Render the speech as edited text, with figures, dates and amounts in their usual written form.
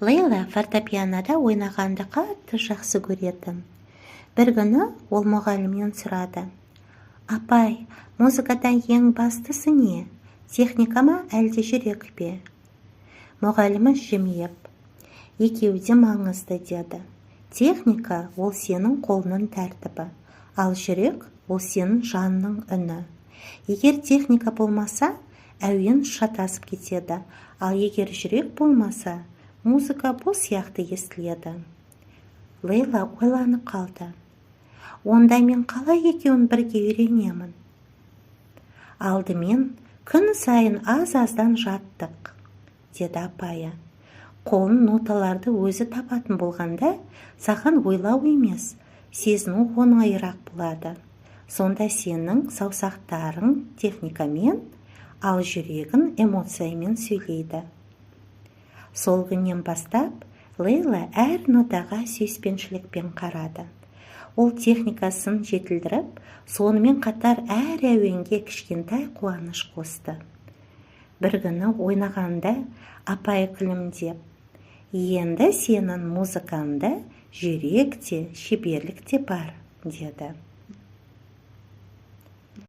Лейла фортепианода ойнағанды қатты жақсы көреді. Бір күні ол мұғалімнен сұрады: «Апай, музыкада ең бастысы не? Техника ма, әлде жүрек пе?» Мұғалімі жымиып: «Екеуі де маңызды» деді. Техника ол сенің қолының тәртібі, ал жүрек ол сенің жанның үні. Егер техника болмаса, әуен шатасып кетеді, ал егер жүрек болмаса, музыка бұл сияқты естіледі. Лейла ойланып қалды. Онда мен қалай екеуін бірге үйренемін? Алдымен күн сайын аз-аздан жаттық, деді апайы. Қолын ноталарды өзі табатын болғанда, саған ойлау емес, сезіну оңайырақ болады. Сонда сенің саусақтарың техникамен, ал жүрегің эмоциямен сөйлейді. Сол күннен бастап, Лейла әр нотаға сүйіспеншілікпен қарады. Ол техникасын жетілдіріп, сонымен қатар әр әуенге кішкентай қуаныш қосты. Бір күні ойнағанда апай күлімдеп: «Енді сенің музыкаңда жүрек те, шеберлік те бар», деді.